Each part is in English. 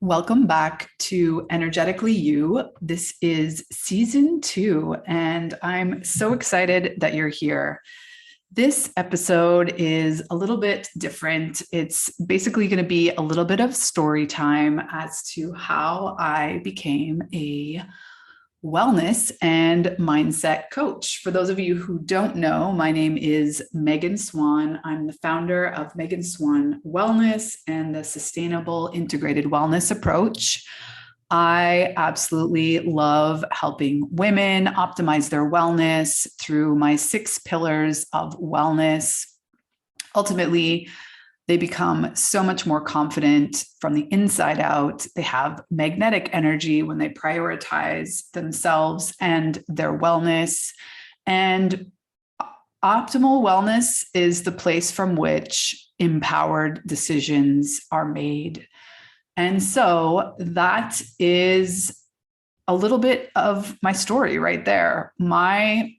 Welcome back to Energetically You. This is season 2, and I'm so excited that you're here. This episode is a little bit different. It's basically going to be a little bit of story time as to how I became a wellness and mindset coach. For those of you who don't know, my name is Megan Swan. I'm the founder of Megan Swan Wellness and the Sustainable Integrated Wellness Approach. I absolutely love helping women optimize their wellness through my 6 pillars of wellness. Ultimately, they become so much more confident from the inside out. They have magnetic energy when they prioritize themselves and their wellness. And optimal wellness is the place from which empowered decisions are made. And so that is a little bit of my story right there. My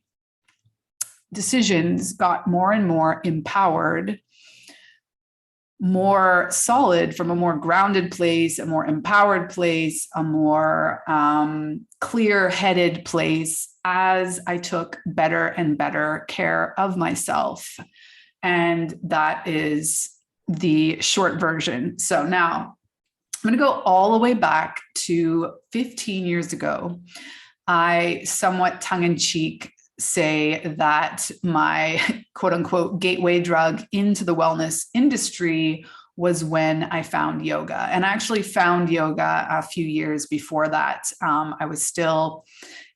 decisions got more and more empowered, more solid from a more grounded place, a more empowered place, a more clear-headed place as I took better and better care of myself. And that is the short version. So now I'm going to go all the way back to 15 years ago. I somewhat tongue-in-cheek say that my quote unquote gateway drug into the wellness industry was when I found yoga. And I actually found yoga a few years before that. I was still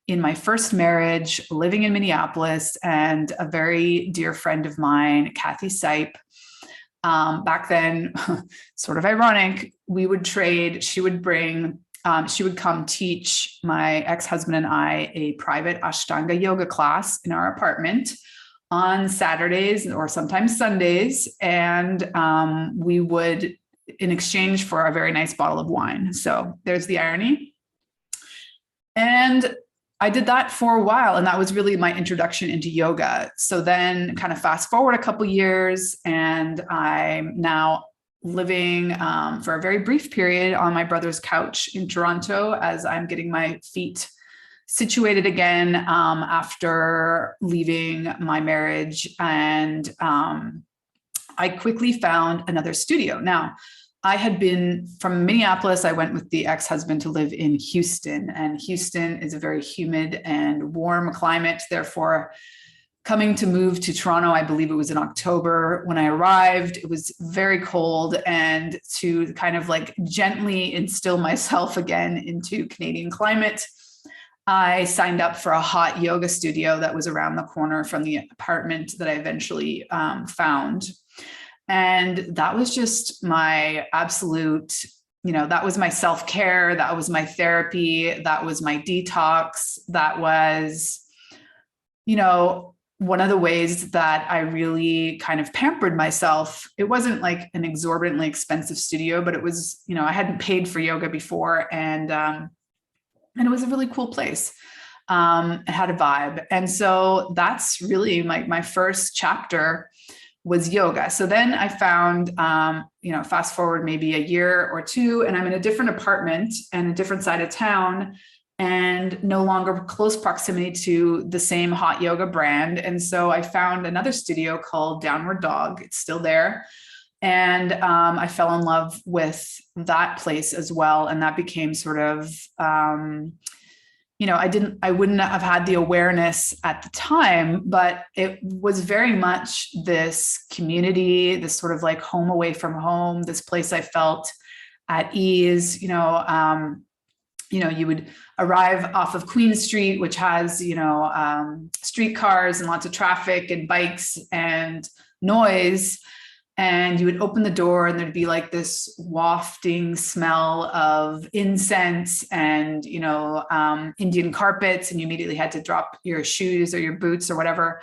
in my first marriage, living in Minneapolis, and a very dear friend of mine, Kathy Sipe, back then, sort of ironic, we would trade. She would come teach my ex-husband and I a private Ashtanga yoga class in our apartment on Saturdays or sometimes Sundays. And we would, in exchange for a very nice bottle of wine. So there's the irony. And I did that for a while, and that was really my introduction into yoga. So then kind of fast forward a couple years, and I'm now living for a very brief period on my brother's couch in Toronto as I'm getting my feet situated again after leaving my marriage. And I quickly found another studio. Now, I had been from Minneapolis. I went with the ex-husband to live in Houston, and Houston is a very humid and warm climate. Therefore, coming to move to Toronto, I believe it was in October when I arrived, it was very cold. And to kind of like gently instill myself again into Canadian climate, I signed up for a hot yoga studio that was around the corner from the apartment that I eventually found. And that was just my absolute, that was my self-care. That was my therapy. That was my detox. That was, one of the ways that I really kind of pampered myself. It wasn't like an exorbitantly expensive studio, but it was, I hadn't paid for yoga before, and it was a really cool place. It had a vibe. And so that's really my first chapter was yoga. So then I found, fast forward maybe a year or two, and I'm in a different apartment and a different side of town, and no longer close proximity to the same hot yoga brand. And so I found another studio called Downward Dog. It's still there. And I fell in love with that place as well. And that became sort of, I wouldn't have had the awareness at the time, but it was very much this community, this sort of like home away from home, this place I felt at ease. You would arrive off of Queen Street, which has, streetcars and lots of traffic and bikes and noise. And you would open the door and there'd be like this wafting smell of incense and, Indian carpets. And you immediately had to drop your shoes or your boots or whatever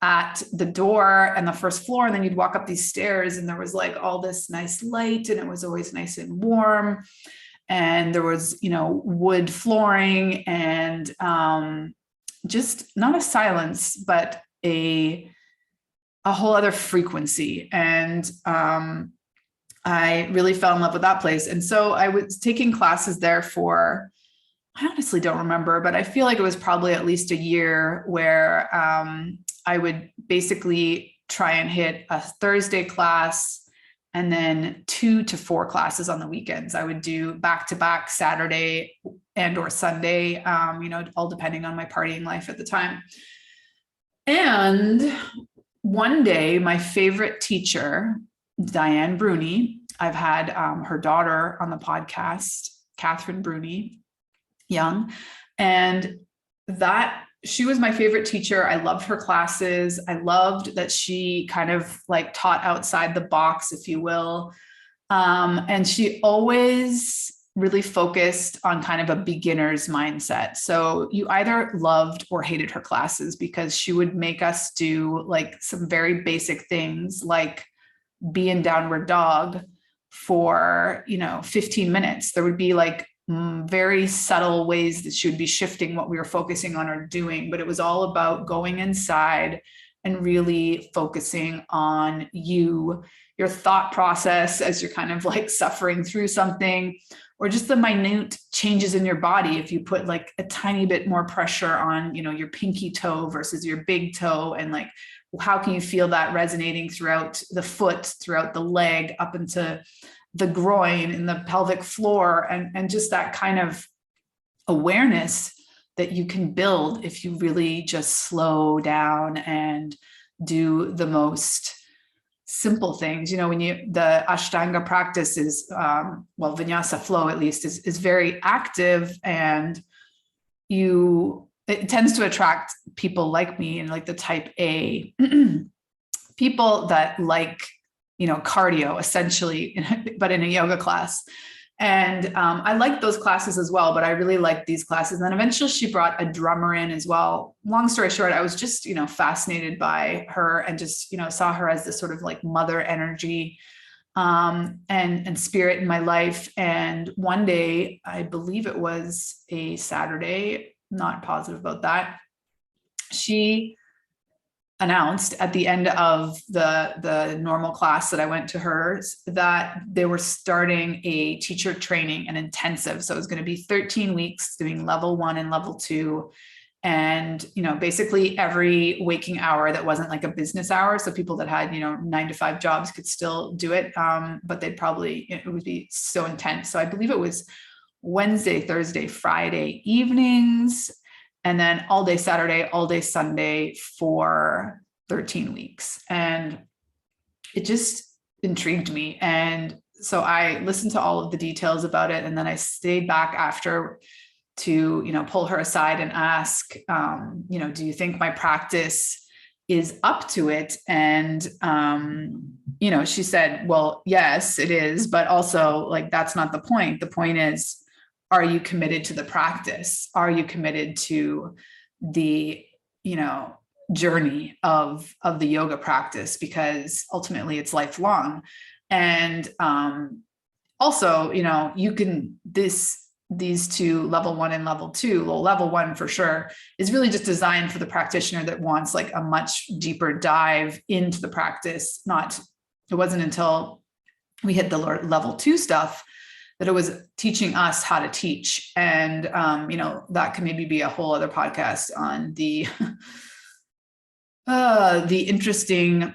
at the door and the first floor. And then you'd walk up these stairs and there was like all this nice light, and it was always nice and warm. And there was, wood flooring and just not a silence, but a whole other frequency. And I really fell in love with that place. And so I was taking classes there for, I honestly don't remember, but I feel like it was probably at least a year where I would basically try and hit a Thursday class and then 2 to 4 classes on the weekends. I would do back to back Saturday and or Sunday, all depending on my partying life at the time. And one day, my favorite teacher, Diane Bruni, I've had her daughter on the podcast, Catherine Bruni Young, and that she was my favorite teacher. I loved her classes. I loved that she kind of like taught outside the box, if you will. And she always really focused on kind of a beginner's mindset. So you either loved or hated her classes because she would make us do like some very basic things like be in downward dog for, 15 minutes. There would be like very subtle ways that she would be shifting what we were focusing on or doing, but it was all about going inside and really focusing on your thought process as you're kind of like suffering through something, or just the minute changes in your body. If you put like a tiny bit more pressure on, your pinky toe versus your big toe, and like, how can you feel that resonating throughout the foot, throughout the leg, up into the groin and the pelvic floor, and just that kind of awareness that you can build if you really just slow down and do the most simple things. When the Ashtanga practice is, Vinyasa flow at least is very active, and it tends to attract people like me and like the type A people that like, cardio essentially, but in a yoga class. And I liked those classes as well, but I really liked these classes. And then eventually she brought a drummer in as well. Long story short, I was just, fascinated by her and just, saw her as this sort of like mother energy and spirit in my life. And one day, I believe it was a Saturday, not positive about that, she announced at the end of the normal class that I went to hers that they were starting a teacher training, an intensive. So it was going to be 13 weeks doing level 1 and level 2. And, basically every waking hour that wasn't like a business hour. So people that had, 9 to 5 jobs could still do it. But it would be so intense. So I believe it was Wednesday, Thursday, Friday evenings, and then all day Saturday, all day Sunday for 13 weeks. And it just intrigued me. And so I listened to all of the details about it. And then I stayed back after to, pull her aside and ask, do you think my practice is up to it? And, she said, well, yes, it is. But also like, that's not the point. The point is, are you committed to the practice? Are you committed to the, journey of the yoga practice? Because ultimately it's lifelong. And also, you can, these two, level 1 and level 2, well, level 1 for sure is really just designed for the practitioner that wants like a much deeper dive into the practice. It wasn't until we hit the level 2 stuff that it was teaching us how to teach. And, that can maybe be a whole other podcast on the interesting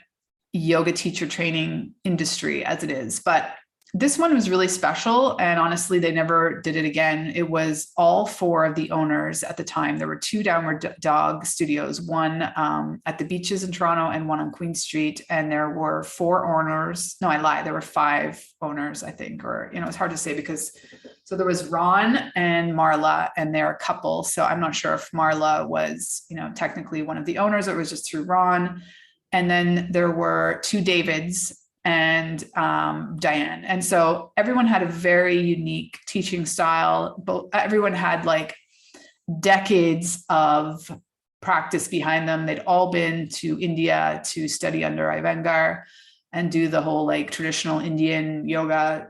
yoga teacher training industry as it is. But this one was really special. And honestly, they never did it again. It was all 4 of the owners at the time. There were 2 downward dog studios, one at the beaches in Toronto and one on Queen Street. And there were 4 owners. No, I lied. There were 5 owners, I think, or, it's hard to say because, so there was Ron and Marla, and they're a couple. So I'm not sure if Marla was, technically one of the owners, or it was just through Ron. And then there were 2 Davids and Diane. And so everyone had a very unique teaching style, but everyone had like decades of practice behind them. They'd all been to India to study under Iyengar and do the whole like traditional Indian yoga,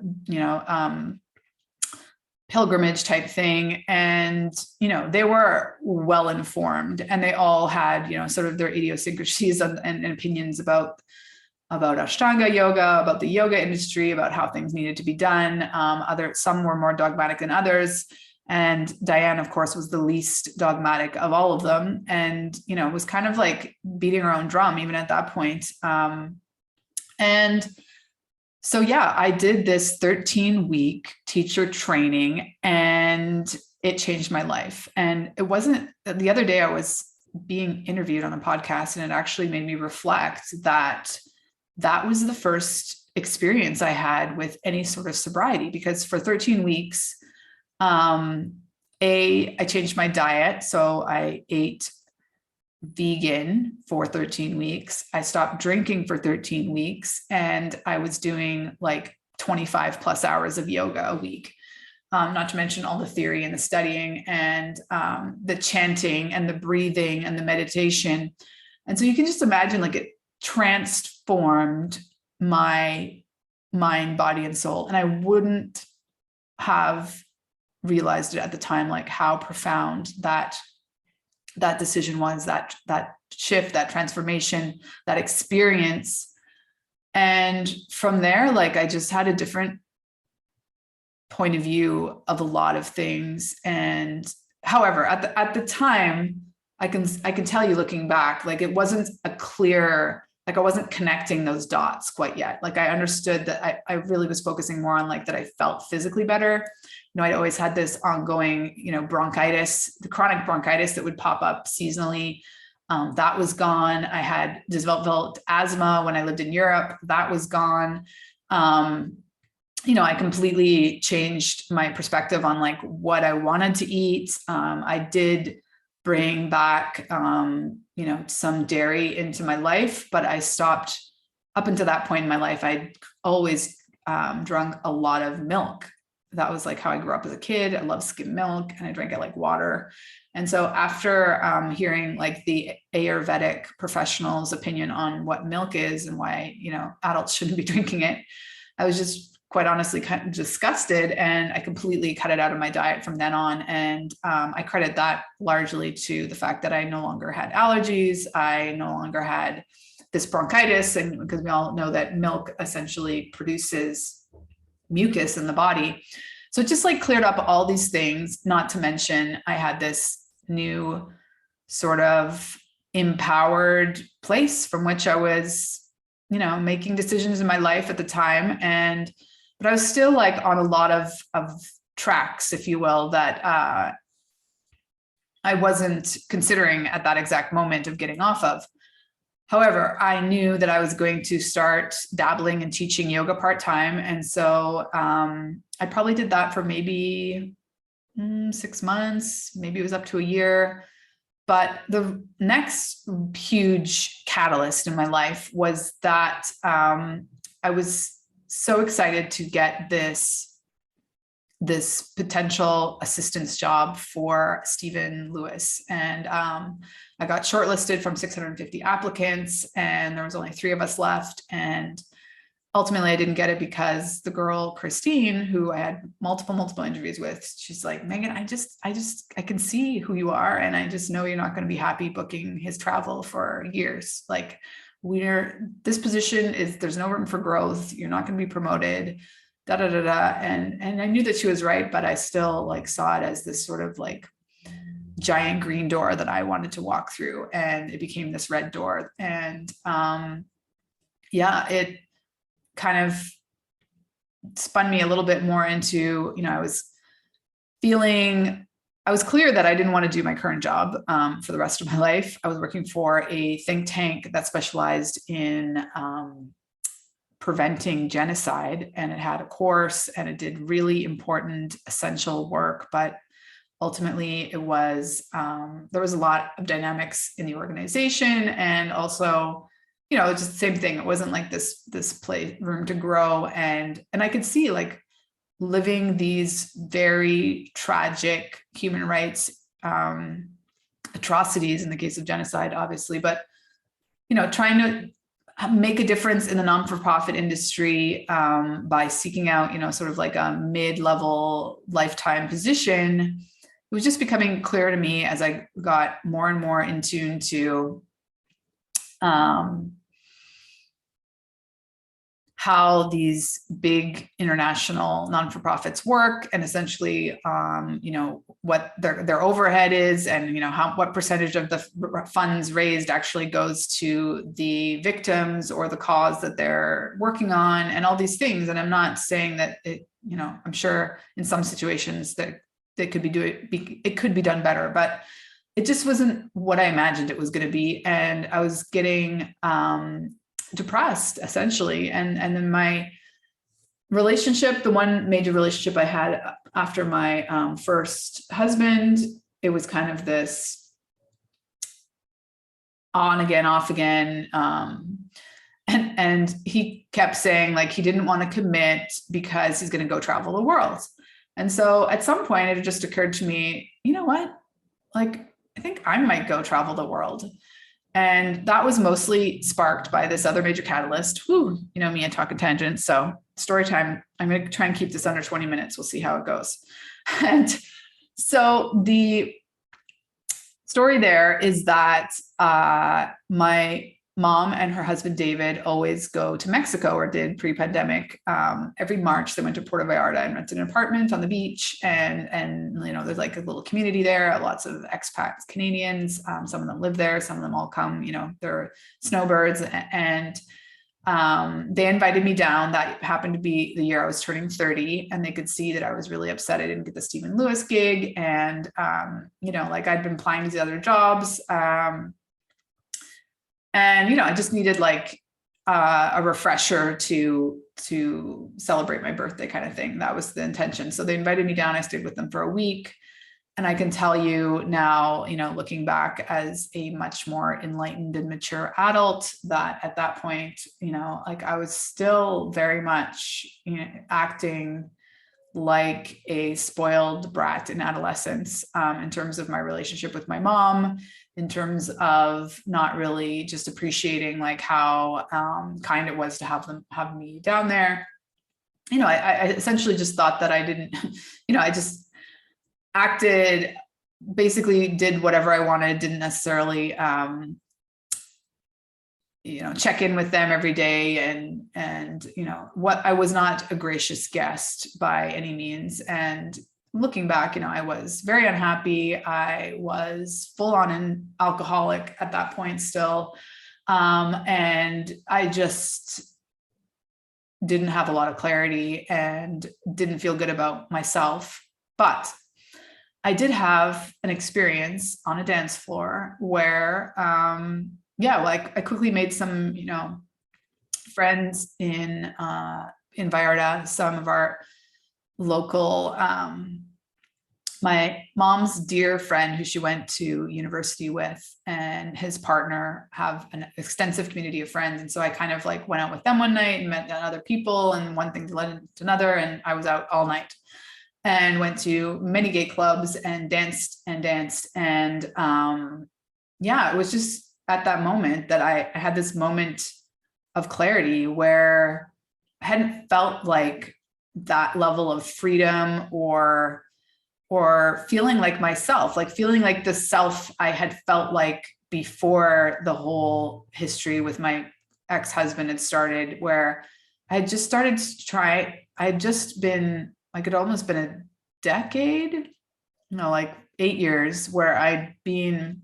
pilgrimage type thing. And, they were well informed, and they all had, sort of their idiosyncrasies and opinions about about Ashtanga yoga, about the yoga industry, about how things needed to be done. Some were more dogmatic than others. And Diane, of course, was the least dogmatic of all of them. And, was kind of like beating her own drum, even at that point. And so, yeah, I did this 13-week teacher training, and it changed my life. And it wasn't, the other day I was being interviewed on a podcast, and it actually made me reflect that was the first experience I had with any sort of sobriety, because for 13 weeks, I changed my diet. So I ate vegan for 13 weeks. I stopped drinking for 13 weeks, and I was doing like 25 plus hours of yoga a week. Not to mention all the theory and the studying and the chanting and the breathing and the meditation. And so you can just imagine, like, it transformed my mind, body, and soul. And I wouldn't have realized it at the time, like how profound that decision was, that shift, that transformation, that experience. And from there, like, I just had a different point of view of a lot of things. And however, at the time, I can tell you, looking back, like, it wasn't a clear, like, I wasn't connecting those dots quite yet. Like, I understood that I really was focusing more on, like, that I felt physically better. I'd always had this ongoing, bronchitis, the chronic bronchitis that would pop up seasonally. That was gone. I had developed asthma when I lived in Europe. That was gone. I completely changed my perspective on, like, what I wanted to eat. I did bring back, some dairy into my life, but I stopped. Up until that point in my life, I'd always drunk a lot of milk. That was like how I grew up as a kid. I love skim milk, and I drank it like water. And so after hearing, like, the Ayurvedic professional's opinion on what milk is and why, adults shouldn't be drinking it, I was just, quite honestly, kind of disgusted, and I completely cut it out of my diet from then on. And I credit that largely to the fact that I no longer had allergies. I no longer had this bronchitis, and because we all know that milk essentially produces mucus in the body. So it just, like, cleared up all these things. Not to mention, I had this new sort of empowered place from which I was, making decisions in my life at the time. But I was still, like, on a lot of tracks, if you will, that I wasn't considering at that exact moment of getting off of. However, I knew that I was going to start dabbling and teaching yoga part-time. And so I probably did that for maybe 6 months, maybe it was up to a year. But the next huge catalyst in my life was that I was so excited to get this potential assistance job for Stephen Lewis. And I got shortlisted from 650 applicants, and there was only 3 of us left. And ultimately I didn't get it because the girl, Christine, who I had multiple interviews with, she's like, Megan, I can see who you are. And I just know you're not going to be happy booking his travel for years. Like, this position there's no room for growth. You're not going to be promoted. And I knew that she was right, but I still, like, saw it as this sort of, like, giant green door that I wanted to walk through, and it became this red door. And it kind of spun me a little bit more into, I was clear that I didn't want to do my current job for the rest of my life. I was working for a think tank that specialized in preventing genocide, and it had a course, and it did really important, essential work. But ultimately, it was there was a lot of dynamics in the organization, and also, it's just the same thing. It wasn't like this room to grow, and I could see, like, living these very tragic human rights atrocities in the case of genocide, obviously, but trying to make a difference in the non-for-profit industry by seeking out, sort of like a mid-level lifetime position. It was just becoming clear to me as I got more and more in tune to how these big international non-for-profits work, and essentially, what their overhead is, and what percentage of the funds raised actually goes to the victims or the cause that they're working on, and all these things. And I'm not saying that I'm sure in some situations that it could be done better, but it just wasn't what I imagined it was going to be. And I was getting depressed, essentially. And then my relationship, the one major relationship I had after my first husband, it was kind of this on again, off again. And he kept saying like he didn't want to commit because he's going to go travel the world. And so at some point it just occurred to me, you know what? Like, I think I might go travel the world. And that was mostly sparked by this other major catalyst. Me and talking tangents. So story time. I'm going to try and keep this under 20 minutes. We'll see how it goes. And so the story there is that my mom and her husband, David, always go to Mexico, or did pre-pandemic. Every March, they went to Puerto Vallarta and rented an apartment on the beach. And there's like a little community there, lots of expats, Canadians. Some of them live there. Some of them all come, they're snowbirds. And they invited me down. That happened to be the year I was turning 30, and they could see that I was really upset I didn't get the Stephen Lewis gig. And, I'd been applying to the other jobs. And, I just needed like a refresher to celebrate my birthday kind of thing. That was the intention. So they invited me down. I stayed with them for a week. And I can tell you now, looking back as a much more enlightened and mature adult, that at that point, I was still very much, acting like a spoiled brat in adolescence, in terms of my relationship with my mom, in terms of not really just appreciating like how kind it was to have me down there. I essentially just thought that I didn't, I just acted, basically did whatever I wanted, didn't necessarily, check in with them every day. And what I was not a gracious guest by any means. And looking back, I was very unhappy. I was full on an alcoholic at that point still. And I just didn't have a lot of clarity and didn't feel good about myself. But I did have an experience on a dance floor where, I quickly made some, friends in Vallarta, some of our local, my mom's dear friend who she went to university with, and his partner have an extensive community of friends. And so I kind of like went out with them one night and met other people, and one thing led to another. And I was out all night and went to many gay clubs and danced. And it was just at that moment that I had this moment of clarity where I hadn't felt like that level of freedom or feeling like myself, like feeling like the self I had felt like before the whole history with my ex-husband had started, where I had just started to try. I had just been like, it almost been a decade, like 8 years, where I'd been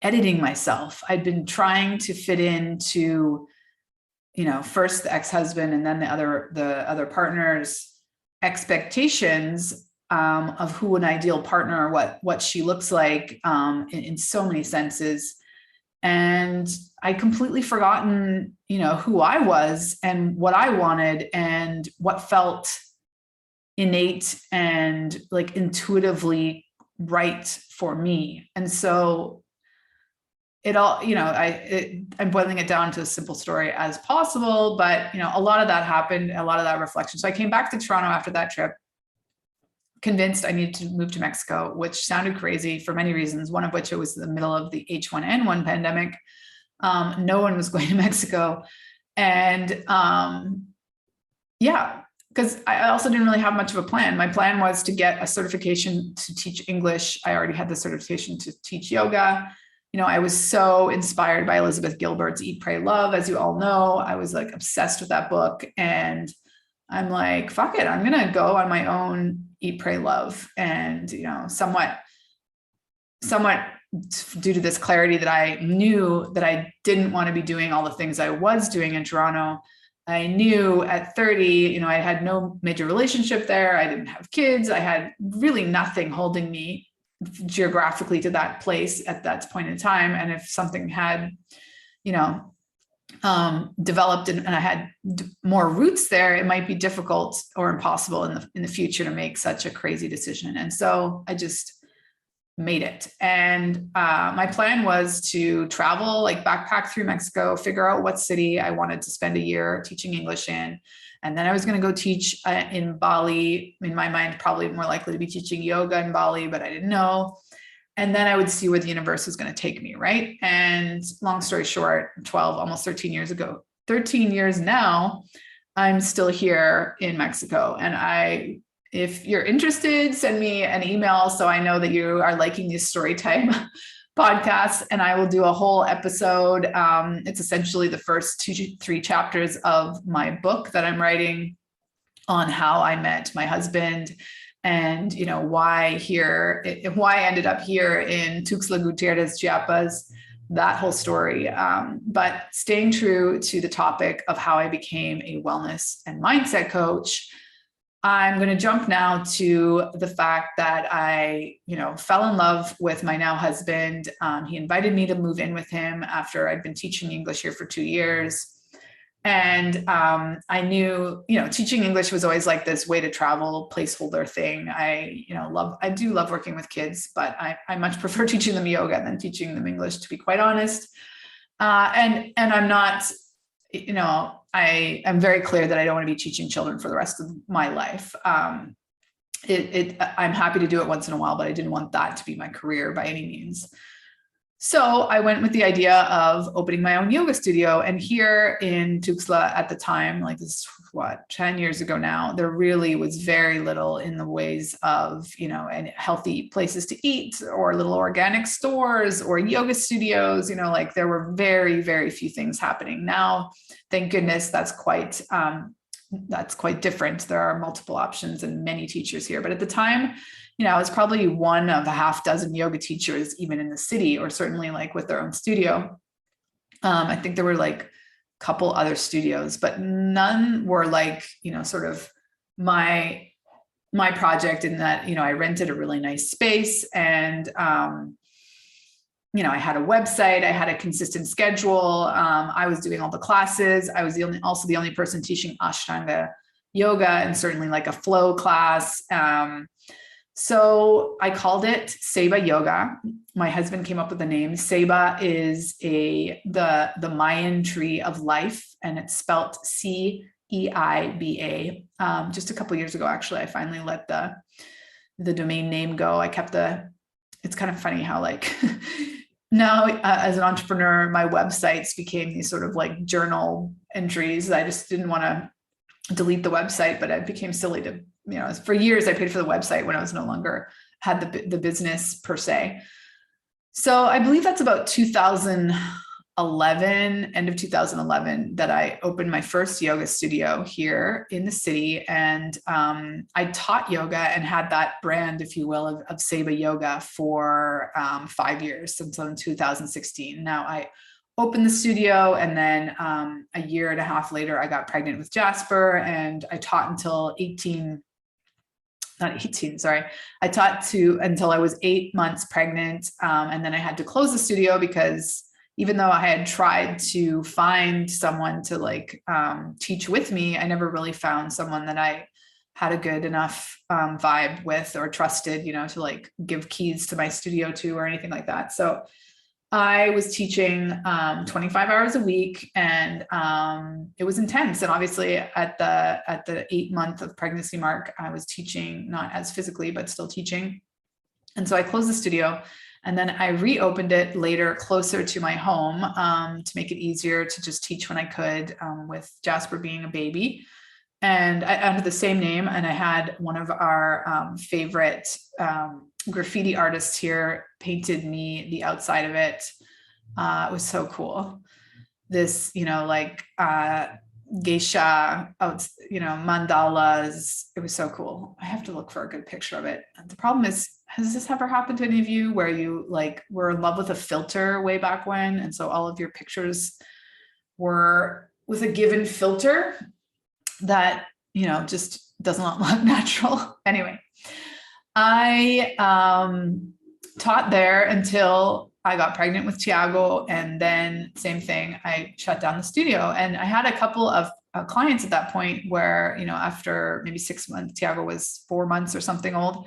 editing myself. I'd been trying to fit into, first the ex-husband and then the other partner's expectations of who an ideal partner, what she looks like, in so many senses. And I'd completely forgotten, who I was and what I wanted and what felt innate and like intuitively right for me. And so it all, I'm boiling it down to a simple story as possible, but a lot of that happened, a lot of that reflection. So I came back to Toronto after that trip, convinced I needed to move to Mexico, which sounded crazy for many reasons. One of which, it was the middle of the H1N1 pandemic. No one was going to Mexico. And because I also didn't really have much of a plan. My plan was to get a certification to teach English. I already had the certification to teach yoga. I was so inspired by Elizabeth Gilbert's Eat, Pray, Love. As you all know, I was like obsessed with that book. And I'm like, fuck it, I'm going to go on my own Eat, Pray, Love. And, somewhat due to this clarity that I knew that I didn't want to be doing all the things I was doing in Toronto. I knew at 30, I had no major relationship there. I didn't have kids. I had really nothing holding me geographically to that place at that point in time. And if something had, developed and I had more roots there, it might be difficult or impossible in the future to make such a crazy decision. And so I just made it. And my plan was to travel, like backpack through Mexico, figure out what city I wanted to spend a year teaching English in. And then I was going to go teach in Bali. In my mind, probably more likely to be teaching yoga in Bali, but I didn't know. And then I would see where the universe was going to take me, right? And long story short, 12, almost 13 years ago, 13 years now, I'm still here in Mexico. And if you're interested, send me an email so I know that you are liking these story time podcasts, and I will do a whole episode. It's essentially the first 2-3 chapters of my book that I'm writing on how I met my husband and, why I ended up here in Tuxtla Gutierrez, Chiapas, that whole story. But staying true to the topic of how I became a wellness and mindset coach, I'm going to jump now to the fact that I, fell in love with my now husband. He invited me to move in with him after I'd been teaching English here for 2 years. And I knew, teaching English was always like this way to travel placeholder thing. I do love working with kids, but I much prefer teaching them yoga than teaching them English, to be quite honest. And I'm not, I am very clear that I don't want to be teaching children for the rest of my life. I'm happy to do it once in a while, but I didn't want that to be my career by any means. So I went with the idea of opening my own yoga studio. And here in Tuxtla at the time, like this is 10 years ago now, there really was very little in the ways of, and healthy places to eat or little organic stores or yoga studios, like there were very, very few things happening. Now, thank goodness that's quite different. There are multiple options and many teachers here. But at the time, I was probably one of a half dozen yoga teachers, even in the city, or certainly like with their own studio. I think there were like a couple other studios, but none were like, sort of my project in that, I rented a really nice space and, I had a website, I had a consistent schedule. I was doing all the classes. I was also the only person teaching Ashtanga yoga and certainly like a flow class. So I called it Seba Yoga. My husband came up with the name. Seba is the Mayan tree of life, and it's spelt CEIBA. Just a couple of years ago, actually, I finally let the domain name go. It's kind of funny how like now as an entrepreneur, my websites became these sort of like journal entries. I just didn't want to delete the website, but it became silly to, for years I paid for the website when I was no longer had the business per se. So I believe that's about 2011, end of 2011, that I opened my first yoga studio here in the city. And I taught yoga and had that brand, if you will, of Seba Yoga for 5 years, since 2016. Now I opened the studio, and then a year and a half later, I got pregnant with Jasper, and I taught until I taught until I was 8 months pregnant. And then I had to close the studio because even though I had tried to find someone to like teach with me, I never really found someone that I had a good enough vibe with or trusted, to like give keys to my studio to or anything like that. So I was teaching 25 hours a week, and it was intense. And obviously at the 8-month of pregnancy mark, I was teaching, not as physically, but still teaching. And so I closed the studio, and then I reopened it later closer to my home to make it easier to just teach when I could, with Jasper being a baby. and under the same name. And I had one of our favorite graffiti artists here painted me the outside of it. It was so cool. This, like geisha, mandalas. It was so cool. I have to look for a good picture of it. And the problem is, has this ever happened to any of you where you like were in love with a filter way back when? And so all of your pictures were with a given filter that, just does not look natural. Anyway, I taught there until I got pregnant with Tiago. And then same thing, I shut down the studio. And I had a couple of clients at that point where, after maybe 6 months, Tiago was 4 months or something old.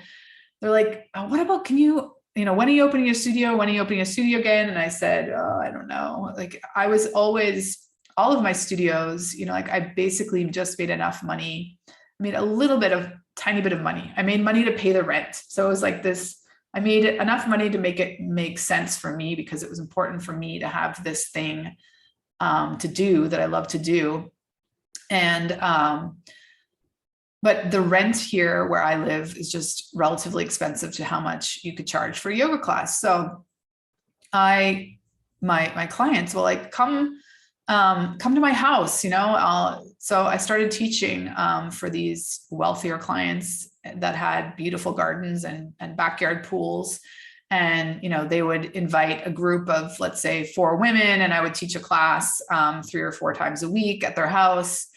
They're like, oh, what about, when are you opening your studio? When are you opening a studio again? And I said, oh, I don't know. Like I was always, all of my studios, like I basically just made enough money. I made a tiny bit of money. I made money to pay the rent. So it was like this, I made enough money to make it make sense for me, because it was important for me to have this thing to do that I love to do. And, but the rent here where I live is just relatively expensive to how much you could charge for a yoga class. So my clients will like, come to my house, so I started teaching for these wealthier clients that had beautiful gardens and backyard pools. And, they would invite a group of, let's say, 4 women, and I would teach a class 3 or 4 times a week at their house.